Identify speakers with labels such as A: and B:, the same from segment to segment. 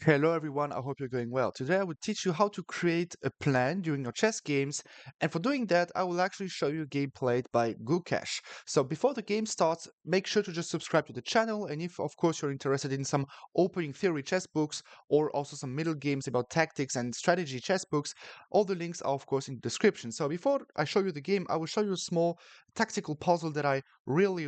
A: Hello everyone, I hope you're going well. Today I will teach you how to create a plan during your chess games, and for doing that I will actually show you a game played by Gukesh. So before the game starts, make sure to just subscribe to the channel, and if of course you're interested in some opening theory chess books or also some middle games about tactics and strategy chess books, all the links are of course in the description. So before I show you the game, I will show you a small tactical puzzle that I really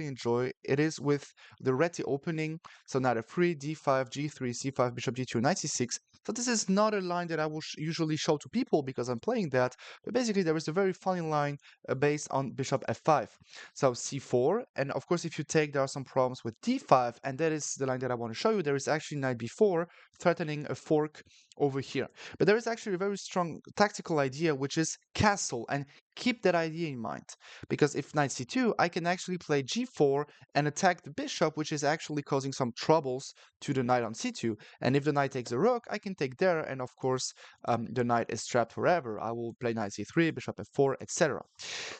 A: enjoy. It is with the Reti opening. So knight f3, d5, g3, c5, bishop g2, knight c6. So this is not a line that I will usually show to people because I'm playing that, but basically there is a very funny line based on bishop f5. So c4, and of course if you take, there are some problems with d5, and that is the line that I want to show you. There is actually knight b4 threatening a fork over here. But there is actually a very strong tactical idea, which is castle, and keep that idea in mind. Because if knight c2, I can actually play g4 and attack the bishop, which is actually causing some troubles to the knight on c2. And if the knight takes a rook, I can take there, and of course, the knight is trapped forever. I will play knight c3, bishop f4, etc.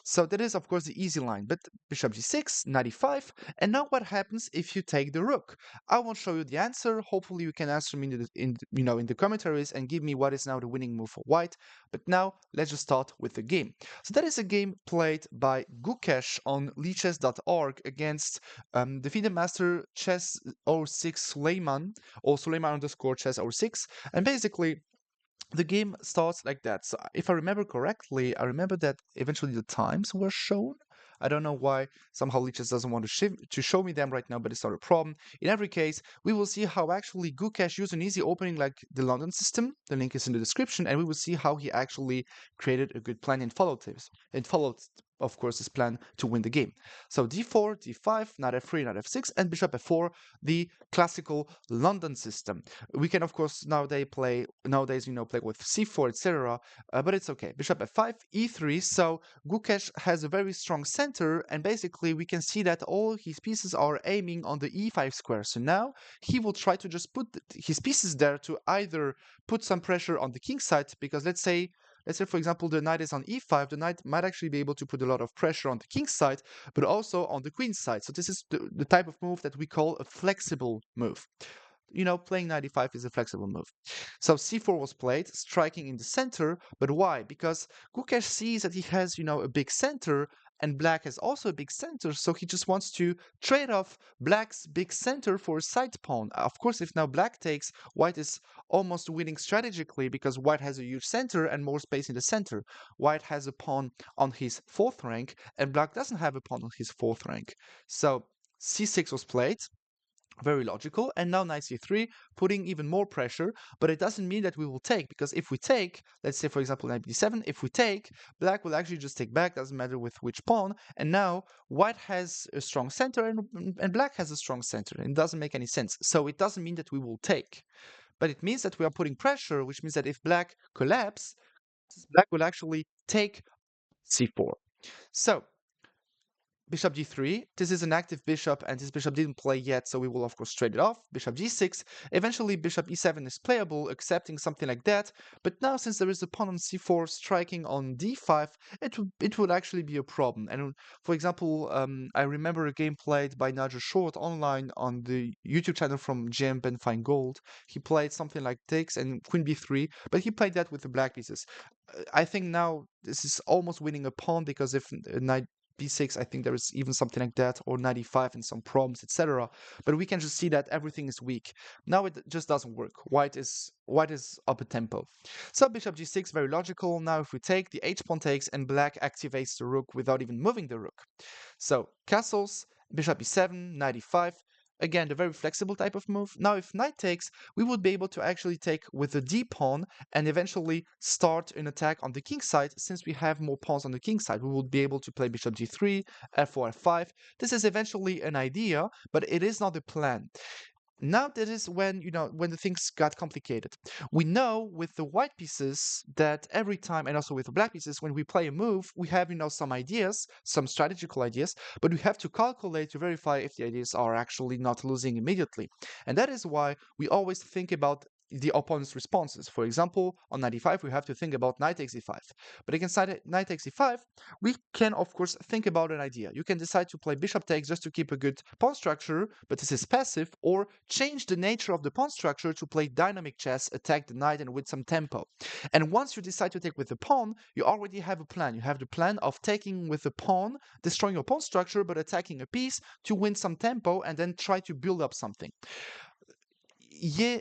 A: So that is, of course, the easy line. But bishop g6, knight e5, and now what happens if you take the rook? I won't show you the answer. Hopefully, you can answer me in the commentaries and give me what is now the winning move for white. But now let's just start with the game. So that is a game played by Gukesh on lichess.org against the FIDE master chess 06 Suleiman, or Suleiman underscore chess 06. And basically, the game starts like that. So if I remember correctly, I remember that eventually the times were shown. I don't know why somehow Lichess doesn't want to show me them right now, but it's not a problem. In every case, we will see how actually Gukesh used an easy opening like the London system. The link is in the description, and we will see how he actually created a good plan and followed of course, his plan to win the game. So d4, d5, knight f3, knight f6, and bishop f4, the classical London system. We can, of course, nowadays play with c4, etc., but it's okay. Bishop f5, e3. So Gukesh has a very strong center, and basically we can see that all his pieces are aiming on the e5 square. So now he will try to just put his pieces there to either put some pressure on the king side, because let's say, for example, the knight is on e5, the knight might actually be able to put a lot of pressure on the king's side, but also on the queen's side. So this is the type of move that we call a flexible move. Playing knight e5 is a flexible move. So c4 was played, striking in the center, but why? Because Gukesh sees that he has, a big center, and black has also a big center, so he just wants to trade off black's big center for a side pawn. Of course, if now black takes, white is almost winning strategically because white has a huge center and more space in the center. White has a pawn on his fourth rank, and black doesn't have a pawn on his fourth rank. So c6 was played. Very logical. And now knight c3, putting even more pressure, but it doesn't mean that we will take, because if we take, let's say for example knight b7, if we take, black will actually just take back, doesn't matter with which pawn, and now white has a strong center and black has a strong center, and it doesn't make any sense. So it doesn't mean that we will take, but it means that we are putting pressure, which means that if black collapses, black will actually take c4. So bishop g3, this is an active bishop, and this bishop didn't play yet, so we will of course trade it off. Bishop g6, eventually bishop e7 is playable, accepting something like that, but now since there is a pawn on c4 striking on d5, it would actually be a problem. And for example, I remember a game played by Nigel Short online on the YouTube channel from GM Ben Feingold. He played something like takes and queen b3, but he played that with the black pieces. I think now this is almost winning a pawn, because if knight b6, I think there is even something like that, or knight e5 and some problems, etc. But we can just see that everything is weak. Now it just doesn't work. White is up a tempo. So bishop g6, very logical. Now if we take, the h-pawn takes, and black activates the rook without even moving the rook. So castles, bishop e7, knight e5. Again, the very flexible type of move. Now, if knight takes, we would be able to actually take with the d-pawn and eventually start an attack on the king side. Since we have more pawns on the king side, we would be able to play bishop g3, f4, f5. This is eventually an idea, but it is not a plan. Now that is when the things got complicated. We know with the white pieces that every time, and also with the black pieces, when we play a move, we have some ideas, some strategical ideas, but we have to calculate to verify if the ideas are actually not losing immediately. And that is why we always think about the opponent's responses. For example, on knight e5, we have to think about knight takes e5. But against knight takes e5, we can, of course, think about an idea. You can decide to play bishop takes just to keep a good pawn structure, but this is passive, or change the nature of the pawn structure to play dynamic chess, attack the knight, and with some tempo. And once you decide to take with the pawn, you already have a plan. You have the plan of taking with the pawn, destroying your pawn structure, but attacking a piece to win some tempo and then try to build up something. Yeah,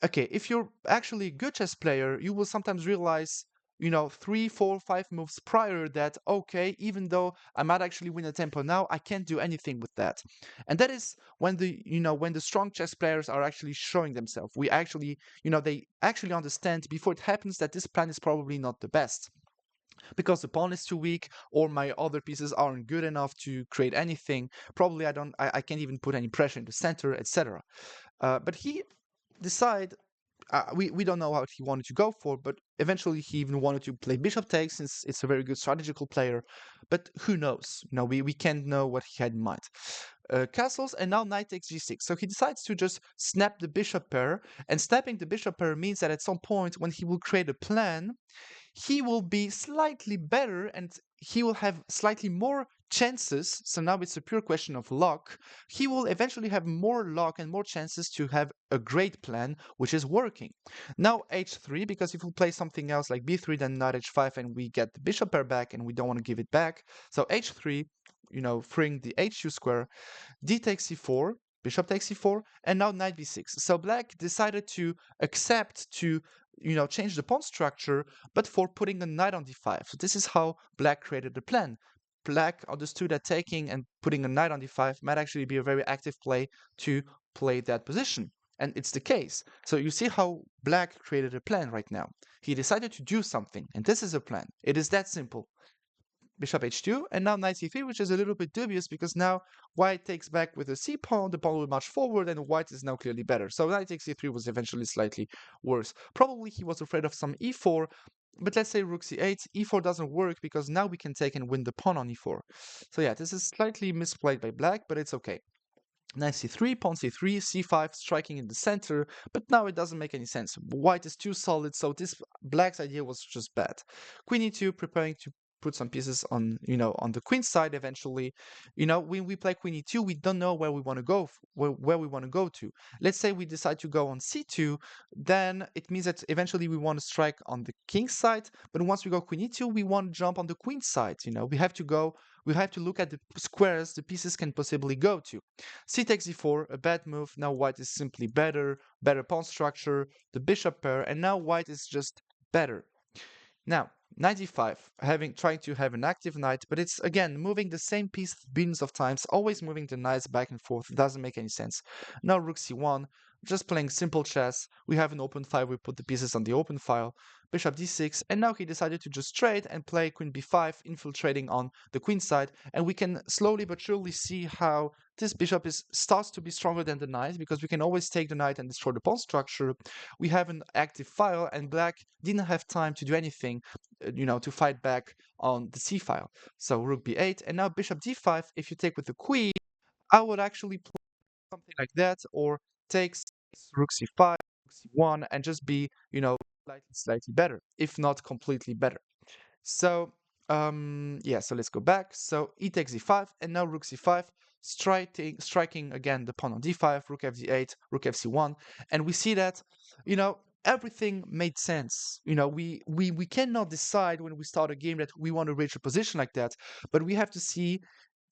A: okay, if you're actually a good chess player, you will sometimes realize, 3, 4, 5 moves prior that, okay, even though I might actually win a tempo now, I can't do anything with that. And that is when the strong chess players are actually showing themselves. We actually, they actually understand before it happens that this plan is probably not the best. Because the pawn is too weak, or my other pieces aren't good enough to create anything. Probably I can't even put any pressure in the center, etc. But he decide we don't know what he wanted to go for, but eventually he even wanted to play bishop takes since it's a very good strategical player. But who knows? We can't know what he had in mind. Castles, and now knight takes g6. So he decides to just snap the bishop pair, and snapping the bishop pair means that at some point when he will create a plan, he will be slightly better and he will have slightly more chances. So now it's a pure question of luck. He will eventually have more luck and more chances to have a great plan, which is working. Now h3, because if we play something else like b3, then knight h5, and we get the bishop pair back, and we don't want to give it back. So h3, freeing the h2 square. D takes c4, bishop takes c4, and now knight b6. So black decided to accept to change the pawn structure, but for putting a knight on d5. So this is how black created the plan. Black understood that taking and putting a knight on d5 might actually be a very active play to play that position. And it's the case. So you see how black created a plan right now. He decided to do something, and this is a plan. It is that simple. Bishop h2, and now knight c3, which is a little bit dubious because now white takes back with a c pawn, the pawn will march forward, and white is now clearly better. So knight takes c3 was eventually slightly worse. Probably he was afraid of some e4, but let's say rook c8, e4 doesn't work because now we can take and win the pawn on e4. So yeah, this is slightly misplayed by black, but it's okay. Knight c3, pawn c3, c5, striking in the center, but now it doesn't make any sense. White is too solid, so this black's idea was just bad. Queen e2, preparing to put some pieces on, on the queen side eventually. When we play queen e2, we don't know where we want to go, where we want to go to. Let's say we decide to go on c2, then it means that eventually we want to strike on the king side, but once we go queen e2, we want to jump on the queen side. We have to look at the squares the pieces can possibly go to. C takes e4, a bad move. Now white is simply better pawn structure, the bishop pair, and now white is just better. Now, knight e5, trying to have an active knight, but it's again moving the same piece billions of times, always moving the knights back and forth. It doesn't make any sense. Now rook c1, just playing simple chess. We have an open file, we put the pieces on the open file. Bishop d6, and now he decided to just trade and play queen b5, infiltrating on the queen side, and we can slowly but surely see how this bishop starts to be stronger than the knight, because we can always take the knight and destroy the pawn structure. We have an active file, and black didn't have time to do anything, to fight back on the c file. So rook b8, and now bishop d5. If you take with the queen, I would actually play something like that, or take rook c5, rook c1, and just be, slightly better, if not completely better. So, yeah, so let's go back. So e takes e5, and now rook c5, striking again the pawn on d5, rook fd8, rook fc1, and we see that, everything made sense. We cannot decide when we start a game that we want to reach a position like that, but we have to see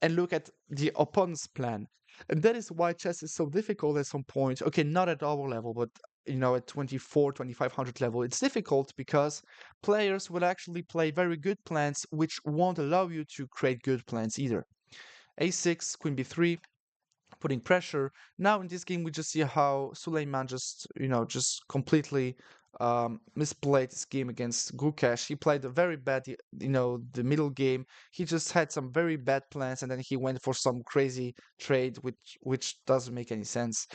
A: and look at the opponent's plan. And that is why chess is so difficult at some point. Okay, not at our level, but at 24, 2500 level, it's difficult because players will actually play very good plans which won't allow you to create good plans either. a6, queen b3, putting pressure. Now in this game, we just see how Suleiman just completely misplayed this game against Gukesh. He played a very bad, the middle game. He just had some very bad plans, and then he went for some crazy trade, which doesn't make any sense,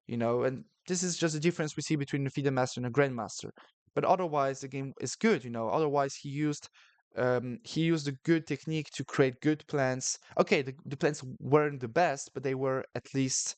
A: And this is just the difference we see between a FIDE master and a grandmaster. But otherwise, the game is good, Otherwise, he used a good technique to create good plans. Okay, the plans weren't the best, but they were at least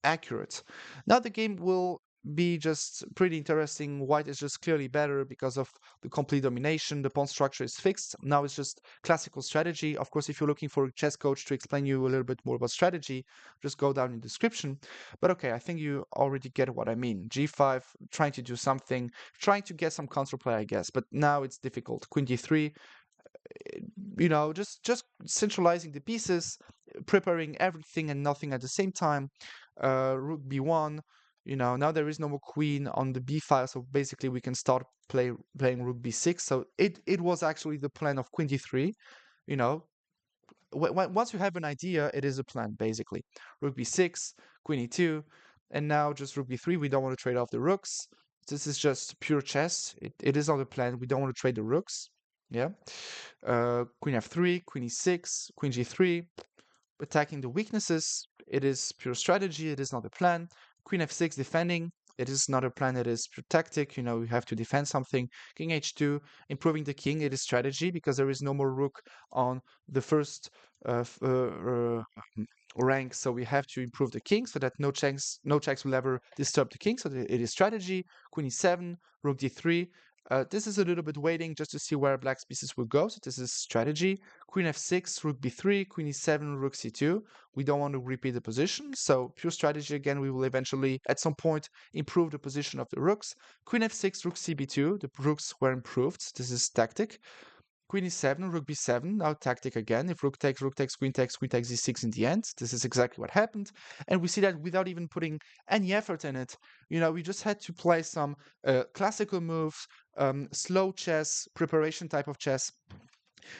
A: accurate. Now the game will be just pretty interesting. White is just clearly better because of the complete domination. The pawn structure is fixed. Now it's just classical strategy. Of course, if you're looking for a chess coach to explain you a little bit more about strategy, just go down in the description. But okay, I think you already get what I mean. G5, trying to do something, trying to get some counterplay, I guess. But now it's difficult. Queen D3, just centralizing the pieces, preparing everything and nothing at the same time. Rook b1. Now there is no more queen on the b file, so basically we can start playing rook b6. So it was actually the plan of queen d3. You know, once you have an idea, it is a plan basically. Rook b6, queen e2, and now just rook b3. We don't want to trade off the rooks. This is just pure chess. It is not a plan. We don't want to trade the rooks. Yeah. Queen f3, queen e6, queen g3, attacking the weaknesses. It is pure strategy. It is not a plan. Queen f6 defending. It is not a plan. It is pure tactic. You have to defend something. King h2, improving the king. It is strategy because there is no more rook on the first rank, so we have to improve the king so that no checks will ever disturb the king. So it is strategy. Queen e7, rook d3. This is a little bit waiting just to see where black's pieces will go. So this is strategy. Queen f6, rook b3, queen e7, rook c2. We don't want to repeat the position. So pure strategy again. We will eventually, at some point, improve the position of the rooks. Queen f6, rook cb2. The rooks were improved. This is tactic. Queen e7, rook b7, now tactic again. If rook takes, queen takes e6 in the end. This is exactly what happened. And we see that without even putting any effort in it. We just had to play some classical moves, slow chess, preparation type of chess.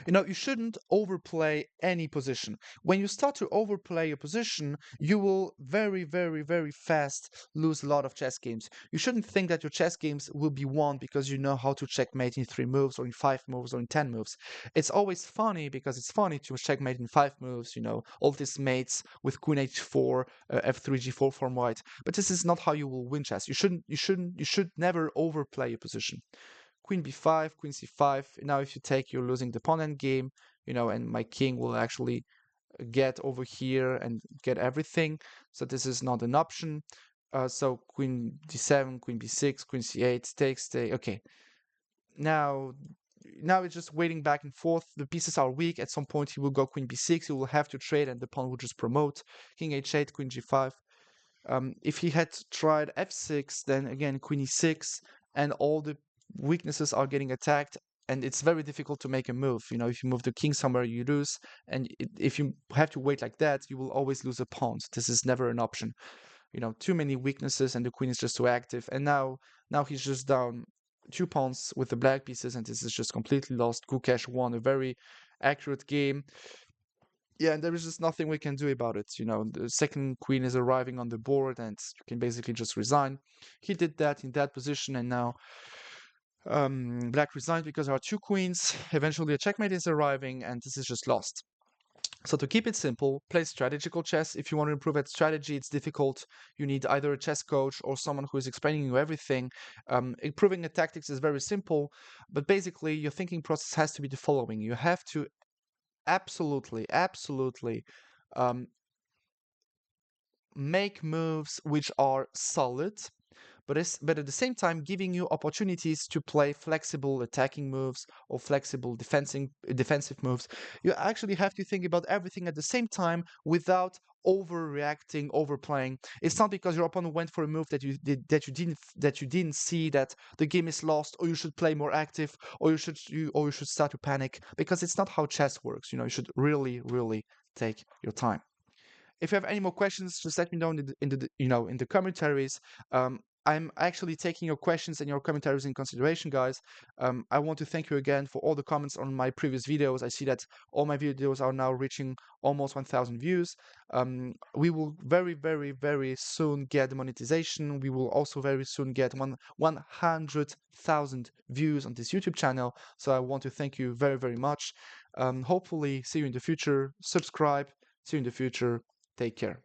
A: You shouldn't overplay any position. When you start to overplay a position, you will very, very, very fast lose a lot of chess games. You shouldn't think that your chess games will be won because you know how to checkmate in 3 moves or in 5 moves or in 10 moves. It's always funny because it's funny to checkmate in 5 moves, all these mates with queen h4, f3, g4 from white. But this is not how you will win chess. You should never overplay a position. Queen b5, queen c5. Now if you take, you're losing the pawn endgame, and my king will actually get over here and get everything. So this is not an option. So queen d7, queen b6, queen c8, takes, stay. Okay. Now it's just waiting back and forth. The pieces are weak. At some point he will go queen b6. He will have to trade and the pawn will just promote. King h8, queen g5. If he had tried f6, then again queen e6, and all the weaknesses are getting attacked, and it's very difficult to make a move. If you move the king somewhere, you lose, and if you have to wait like that, you will always lose a pawn. This is never an option. Too many weaknesses, and the queen is just too active. And now he's just down 2 pawns with the black pieces, and this is just completely lost. Gukesh won a very accurate game. Yeah, and there is just nothing we can do about it. The second queen is arriving on the board, and you can basically just resign. He did that in that position, and now black resigned because there are 2 queens. Eventually a checkmate is arriving, and this is just lost. So to keep it simple, play strategical chess. If you want to improve at strategy, it's difficult. You need either a chess coach or someone who is explaining you everything. Improving at tactics is very simple, but basically your thinking process has to be the following. You have to absolutely make moves which are solid, but at the same time giving you opportunities to play flexible attacking moves or flexible defensive moves. You actually have to think about everything at the same time without overreacting, overplaying. It's not because your opponent went for a move that you didn't see that the game is lost, or you should play more active, or you should start to panic, because it's not how chess works. You should really take your time. If you have any more questions, just let me know in the commentaries. I'm actually taking your questions and your commentaries in consideration, guys. I want to thank you again for all the comments on my previous videos. I see that all my videos are now reaching almost 1,000 views. We will very soon get the monetization. We will also very soon get 100,000 views on this YouTube channel. So I want to thank you very much. Hopefully see you in the future. Subscribe. See you in the future. Take care.